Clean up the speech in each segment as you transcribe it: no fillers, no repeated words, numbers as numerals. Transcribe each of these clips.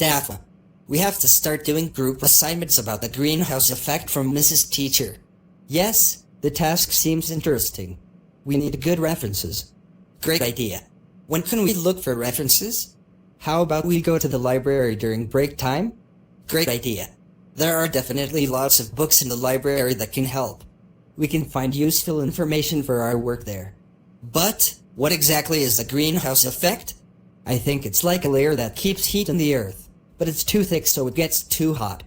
Dafa. We have to start doing group assignments about the greenhouse effect from Mrs. Teacher. Yes, the task seems interesting. We need good references. Great idea. When can we look for references? How about we go to the library during break time? Great idea. There are definitely lots of books in the library that can help. We can find useful information for our work there. But, what exactly is the greenhouse effect? I think it's like a layer that keeps heat in the earth, but it's too thick so it gets too hot.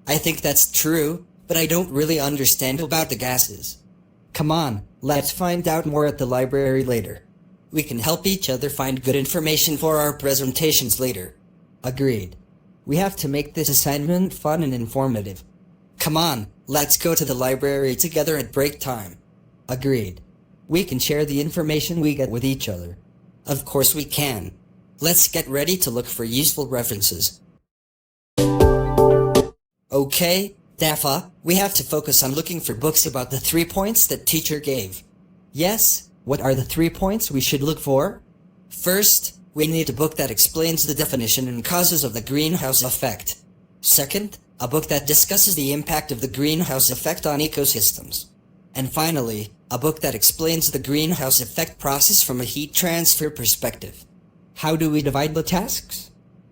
I think that's true, but I don't really understand about the gases. Come on, let's find out more at the library later. We can help each other find good information for our presentations later. Agreed. We have to make this assignment fun and informative. Come on, let's go to the library together at break time. Agreed. We can share the information we get with each other. Of course we can. Let's get ready to look for useful references. Okay, Dafa, we have to focus on looking for books about the 3 points that teacher gave. Yes, what are the 3 points we should look for? First, we need a book that explains the definition and causes of the greenhouse effect. Second, a book that discusses the impact of the greenhouse effect on ecosystems. And finally, a book that explains the greenhouse effect process from a heat transfer perspective. How do we divide the tasks?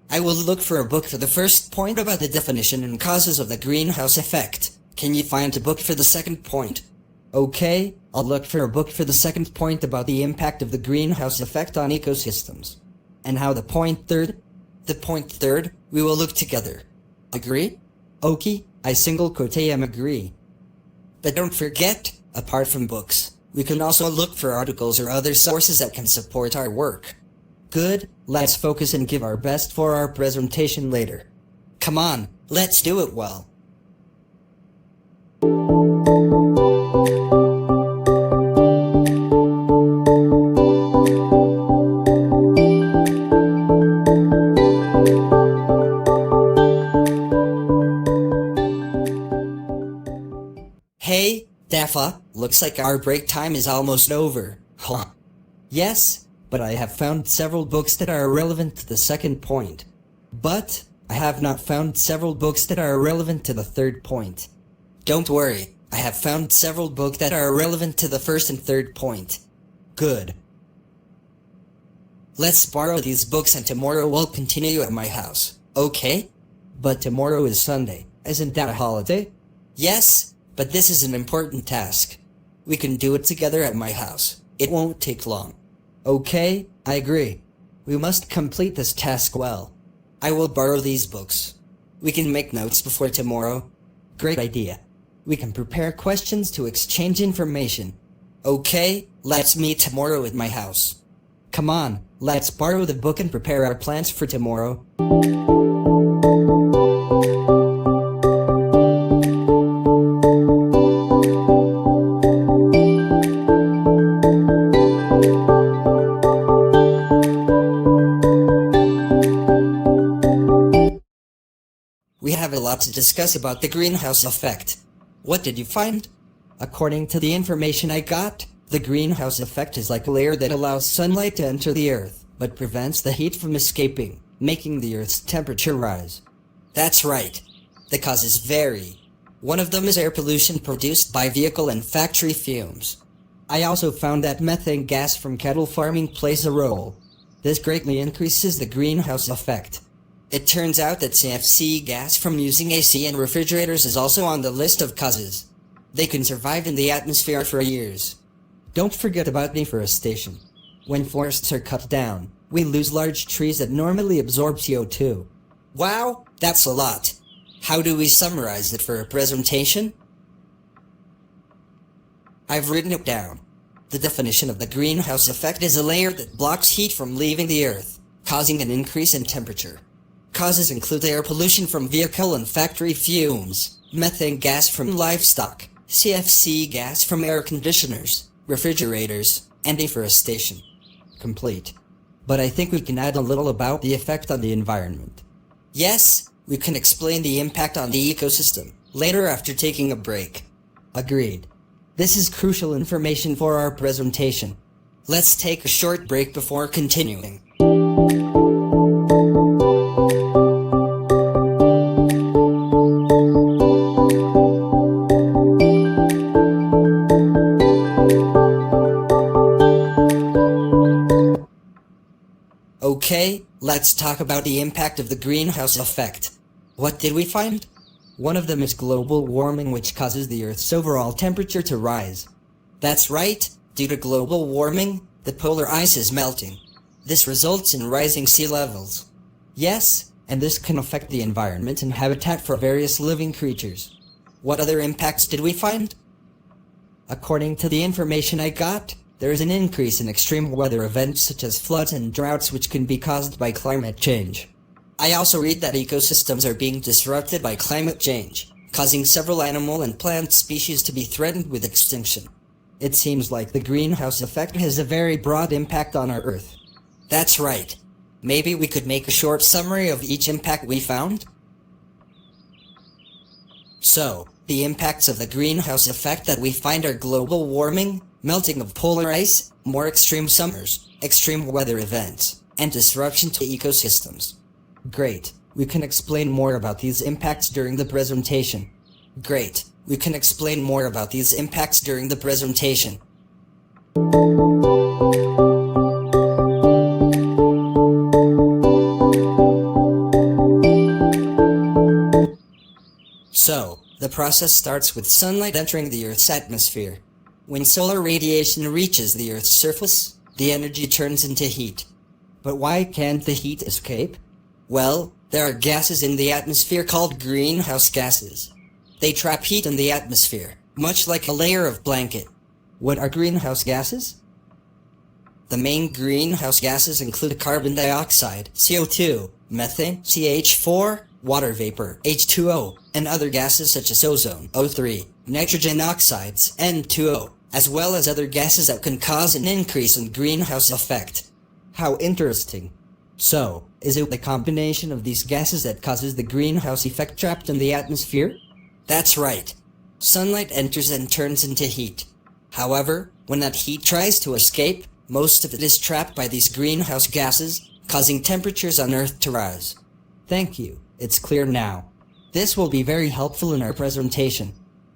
I will look for a book for the first point about the definition and causes of the greenhouse effect. Can you find a book for the second point? Okay, I'll look for a book for the second point about the impact of the greenhouse effect on ecosystems. And how the point third? The point third, we will look together. Agree? Okay, I single quote agree. But don't forget, apart from books, we can also look for articles or other sources that can support our work. Good, let's focus and give our best for our presentation later. Come on, let's do it well. Hey, Dafa, looks like our break time is almost over. Huh. Yes, but I have found several books that are relevant to the second point. But, I have not found several books that are relevant to the third point. Don't worry, I have found several books that are relevant to the first and third point. Good. Let's borrow these books and tomorrow we'll continue at my house, okay? But tomorrow is Sunday, isn't that a holiday? Yes, but this is an important task. We can do it together at my house. It won't take long. Okay, I agree. We must complete this task well. I will borrow these books. We can make notes before tomorrow. Great idea. We can prepare questions to exchange information. Okay, let's meet tomorrow at my house. Come on, let's borrow the book and prepare our plans for tomorrow. We have a lot to discuss about the greenhouse effect. What did you find? According to the information I got, the greenhouse effect is like a layer that allows sunlight to enter the earth, but prevents the heat from escaping, making the earth's temperature rise. That's right. The causes vary. One of them is air pollution produced by vehicle and factory fumes. I also found that methane gas from cattle farming plays a role. This greatly increases the greenhouse effect. It turns out that CFC gas from using AC and refrigerators is also on the list of causes. They can survive in the atmosphere for years. Don't forget about deforestation. When forests are cut down, we lose large trees that normally absorb CO2. Wow, that's a lot. How do we summarize it for a presentation? I've written it down. The definition of the greenhouse effect is a layer that blocks heat from leaving the earth, causing an increase in temperature. Causes include air pollution from vehicle and factory fumes, methane gas from livestock, CFC gas from air conditioners, refrigerators, and deforestation. Complete. But I think we can add a little about the effect on the environment. Yes, we can explain the impact on the ecosystem later after taking a break. Agreed. This is crucial information for our presentation. Let's take a short break before continuing. Okay, let's talk about the impact of the greenhouse effect. What did we find? One of them is global warming, which causes the Earth's overall temperature to rise. That's right, due to global warming, the polar ice is melting. This results in rising sea levels. Yes, and this can affect the environment and habitat for various living creatures. What other impacts did we find? According to the information I got, there is an increase in extreme weather events such as floods and droughts, which can be caused by climate change. I also read that ecosystems are being disrupted by climate change, causing several animal and plant species to be threatened with extinction. It seems like the greenhouse effect has a very broad impact on our Earth. That's right. Maybe we could make a short summary of each impact we found? So, the impacts of the greenhouse effect that we find are global warming, melting of polar ice, more extreme summers, extreme weather events, and disruption to ecosystems. Great. We can explain more about these impacts during the presentation. Great. We can explain more about these impacts during the presentation. So, the process starts with sunlight entering the Earth's atmosphere. When solar radiation reaches the Earth's surface, the energy turns into heat. But why can't the heat escape? Well, there are gases in the atmosphere called greenhouse gases. They trap heat in the atmosphere, much like a layer of blanket. What are greenhouse gases? The main greenhouse gases include carbon dioxide, CO2, methane, CH4, water vapor, H2O, and other gases such as ozone, O3, nitrogen oxides, N2O, as well as other gases that can cause an increase in greenhouse effect. How interesting. So, is it the combination of these gases that causes the greenhouse effect trapped in the atmosphere? That's right. Sunlight enters and turns into heat. However, when that heat tries to escape, most of it is trapped by these greenhouse gases, causing temperatures on Earth to rise. Thank you. It's clear now. This will be very helpful in our presentation.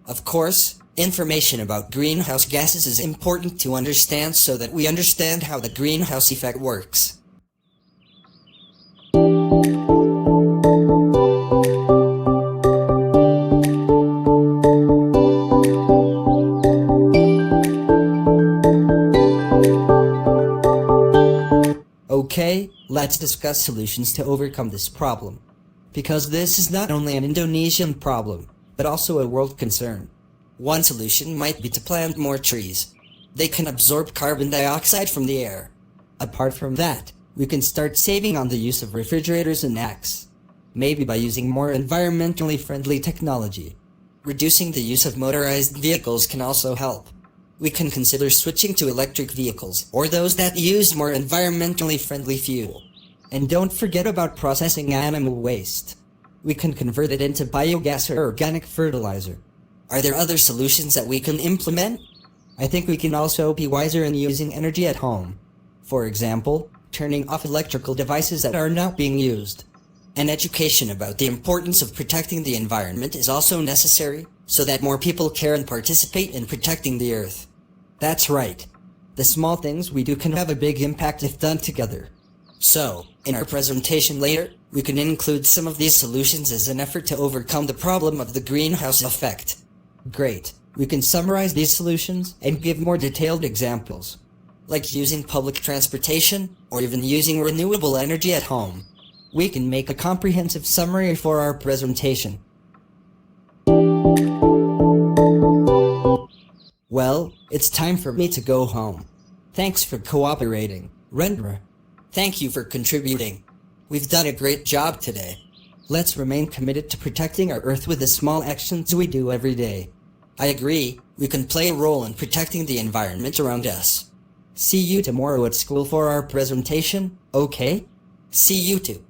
Of course, information about greenhouse gases is important to understand so that we understand how the greenhouse effect works. Okay, let's discuss solutions to overcome this problem. Because this is not only an Indonesian problem, but also a world concern. One solution might be to plant more trees. They can absorb carbon dioxide from the air. Apart from that, we can start saving on the use of refrigerators and NACs. Maybe by using more environmentally friendly technology. Reducing the use of motorized vehicles can also help. We can consider switching to electric vehicles or those that use more environmentally friendly fuel. And don't forget about processing animal waste. We can convert it into biogas or organic fertilizer. Are there other solutions that we can implement? I think we can also be wiser in using energy at home. For example, turning off electrical devices that are not being used. And education about the importance of protecting the environment is also necessary, so that more people care and participate in protecting the Earth. That's right. The small things we do can have a big impact if done together. So, in our presentation later, we can include some of these solutions as an effort to overcome the problem of the greenhouse effect. Great. We can summarize these solutions and give more detailed examples. Like using public transportation, or even using renewable energy at home. We can make a comprehensive summary for our presentation. Well, it's time for me to go home. Thanks for cooperating, Rendra. Thank you for contributing. We've done a great job today. Let's remain committed to protecting our Earth with the small actions we do every day. I agree, we can play a role in protecting the environment around us. See you tomorrow at school for our presentation, okay? See you too.